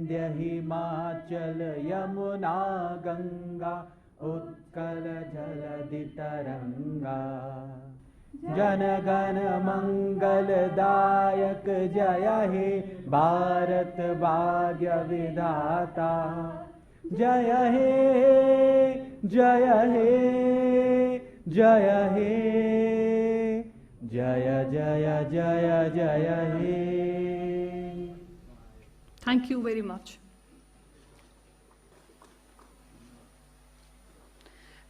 विंध्य हिमाचल यमुना गंगा उत्कल जलधि तरंगा। जन गण मंगलदायक जय हे भारत भाग्य विधाता। जय हे जय हे जय हे जय जय जय जय हे। Thank you very much.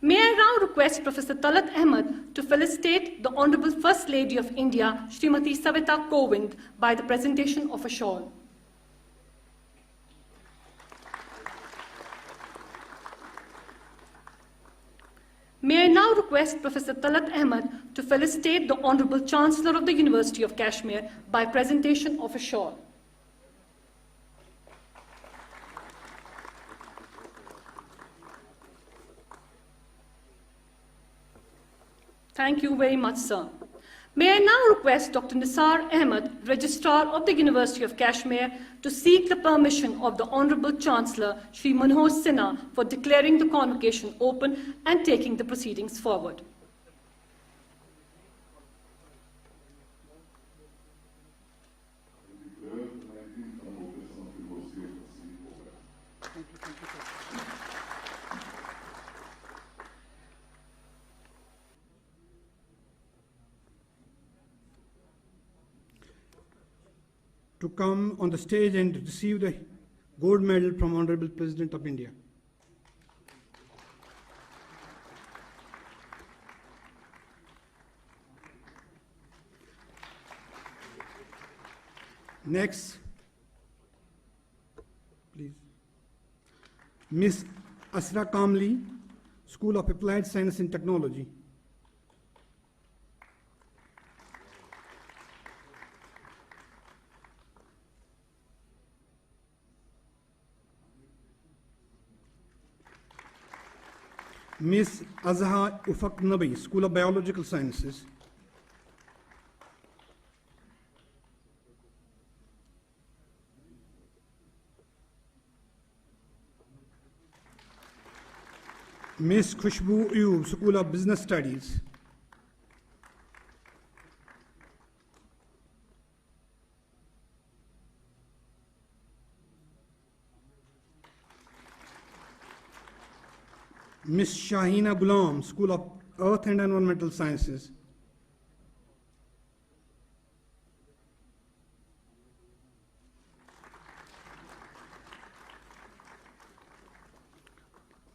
May I now request Professor Talat Ahmed to felicitate the Honorable First Lady of India, Srimati Savita Kovind, by the presentation of a shawl. May I now request Professor Talat Ahmed to felicitate the Honorable Chancellor of the University of Kashmir by presentation of a shawl. Thank you very much, sir. May I now request Dr. Nisar Ahmed, Registrar of the University of Kashmir, to seek the permission of the Honorable Chancellor, Shri Manoj Sinha, for declaring the convocation open and taking the proceedings forward. To come on the stage and receive the gold medal from Honorable President of India. Next, please, Miss Asra Kamli, School of Applied Science and Technology. Miss Azha Ufaq Nabi, School of Biological Sciences. Miss Khushbu Ayub, School of Business Studies. Miss Shahina Ghulam, School of Earth and Environmental Sciences.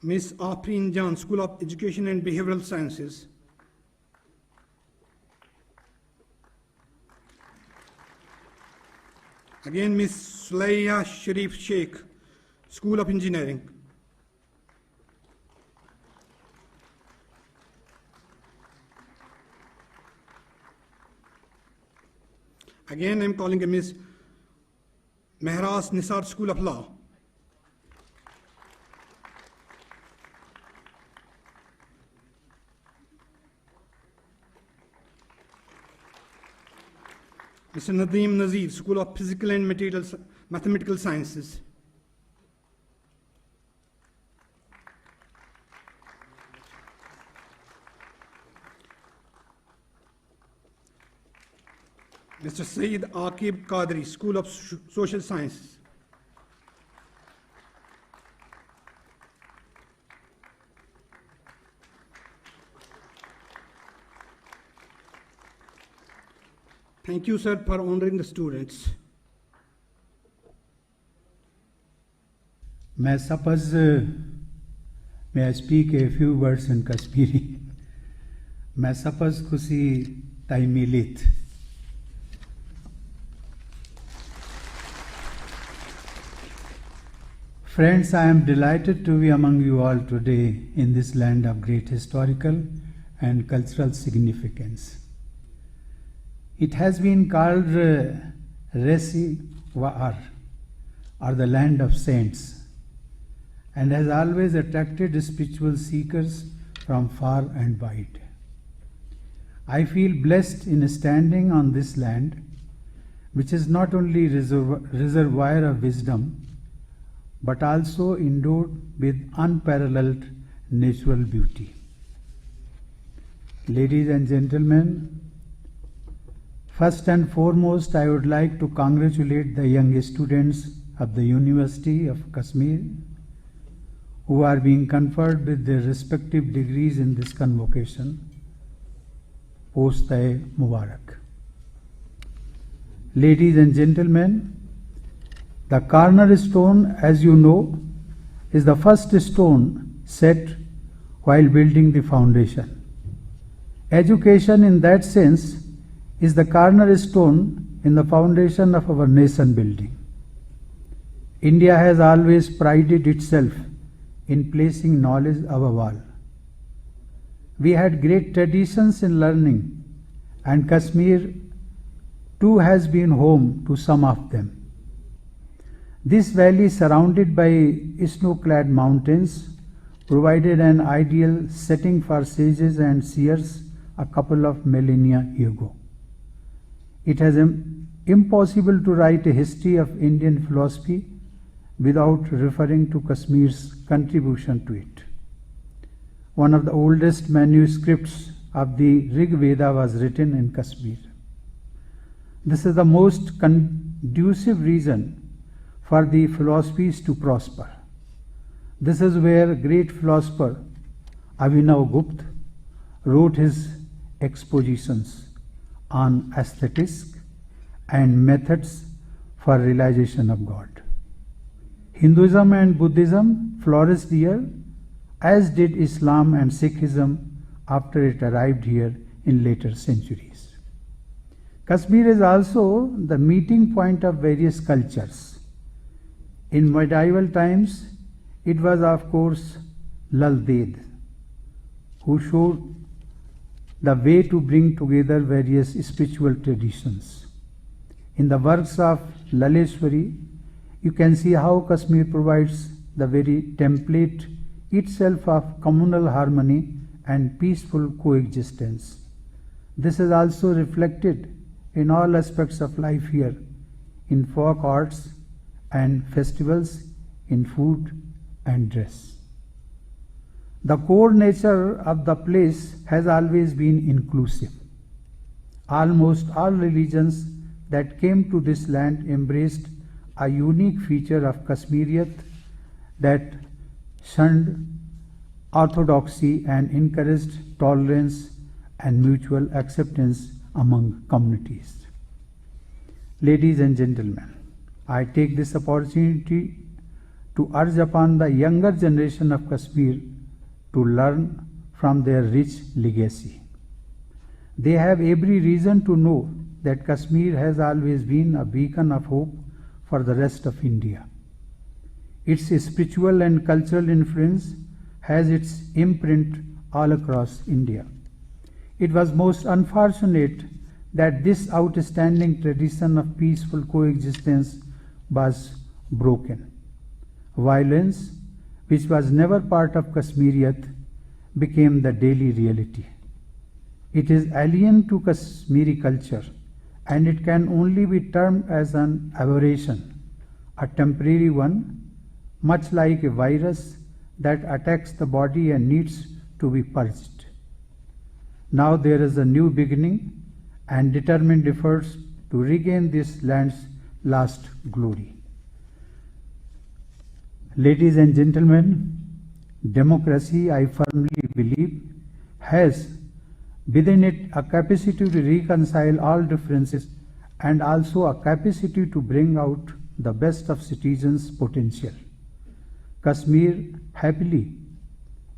Miss Afreen Jan, School of Education and Behavioral Sciences. Again, Miss Sulaiha Sharif Sheikh, School of Engineering. Again, I am calling a Miss Mehras Nisar, School of Law. Mr. Nadeem Nazir, School of Physical and Mathematical Sciences. Mr. Saeed Aqib Qadri, School of Social Sciences. Thank you, sir, for honoring the students. May I speak a few words in Kashmiri? मैं suppose खुशी ताई मिलित. Friends, I am delighted to be among you all today in this land of great historical and cultural significance. It has been called Resi Waar, or the land of saints, and has always attracted spiritual seekers from far and wide. I feel blessed in standing on this land, which is not only reservoir of wisdom, but also endowed with unparalleled natural beauty. Ladies and gentlemen, first and foremost, I would like to congratulate the young students of the University of Kashmir who are being conferred with their respective degrees in this convocation. Post-e Mubarak. Ladies and gentlemen, the cornerstone, as you know, is the first stone set while building the foundation. Education, in that sense, is the cornerstone in the foundation of our nation building. India has always prided itself in placing knowledge above all. We had great traditions in learning, and Kashmir too has been home to some of them. This valley, surrounded by snow-clad mountains, provided an ideal setting for sages and seers a couple of millennia ago. It is impossible to write a history of Indian philosophy without referring to Kashmir's contribution to it. One of the oldest manuscripts of the Rig Veda was written in Kashmir. This is the most conducive region for the philosophies to prosper. This is where great philosopher Abhinav Gupta wrote his expositions on aesthetics and methods for realization of God. Hinduism and Buddhism flourished here, as did Islam and Sikhism after it arrived here in later centuries. Kashmir is also the meeting point of various cultures. In medieval times, it was of course Lal Ded who showed the way to bring together various spiritual traditions. In the works of Laleshwari, you can see how Kashmir provides the very template itself of communal harmony and peaceful coexistence. This is also reflected in all aspects of life here, in folk arts and festivals, in food and dress. The core nature of the place has always been inclusive. Almost all religions that came to this land embraced a unique feature of Kashmiriyat that shunned orthodoxy and encouraged tolerance and mutual acceptance among communities. Ladies and gentlemen, I take this opportunity to urge upon the younger generation of Kashmir to learn from their rich legacy. They have every reason to know that Kashmir has always been a beacon of hope for the rest of India. Its spiritual and cultural influence has its imprint all across India. It was most unfortunate that this outstanding tradition of peaceful coexistence was broken. Violence, which was never part of Kashmiriyat, became the daily reality. It is alien to Kashmiri culture, and it can only be termed as an aberration, a temporary one, much like a virus that attacks the body and needs to be purged. Now there is a new beginning and determined efforts to regain this land's lost glory. Ladies and gentlemen, democracy, I firmly believe, has within it a capacity to reconcile all differences and also a capacity to bring out the best of citizens' potential. Kashmir, happily,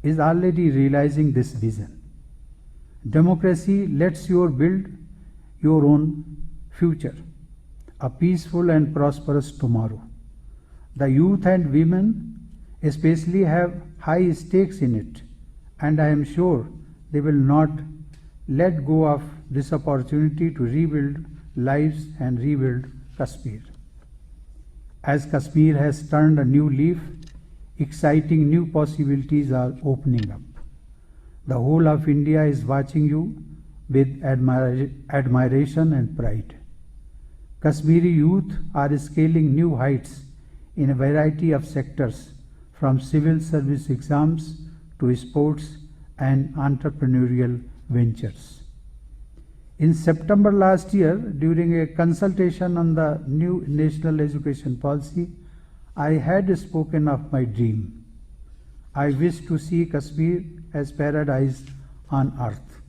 is already realizing this vision. Democracy lets you build your own future, a peaceful and prosperous tomorrow. The youth and women especially have high stakes in it, and I am sure they will not let go of this opportunity to rebuild lives and rebuild Kashmir. As Kashmir has turned a new leaf, exciting new possibilities are opening up. The whole of India is watching you with admiration and pride. Kashmiri youth are scaling new heights in a variety of sectors, from civil service exams to sports and entrepreneurial ventures. In September last year, during a consultation on the new national education policy, I had spoken of my dream. I wish to see Kashmir as paradise on earth.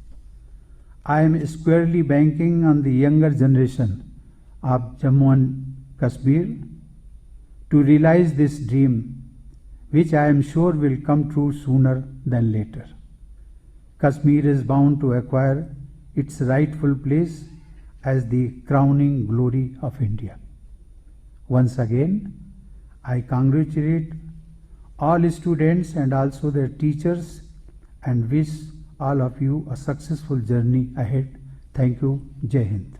I am squarely banking on the younger generation of Jammu and Kashmir to realize this dream, which I am sure will come true sooner than later. Kashmir is bound to acquire its rightful place as the crowning glory of India. Once again, I congratulate all students and also their teachers and wish all of you a successful journey ahead. Thank you. Jai Hind.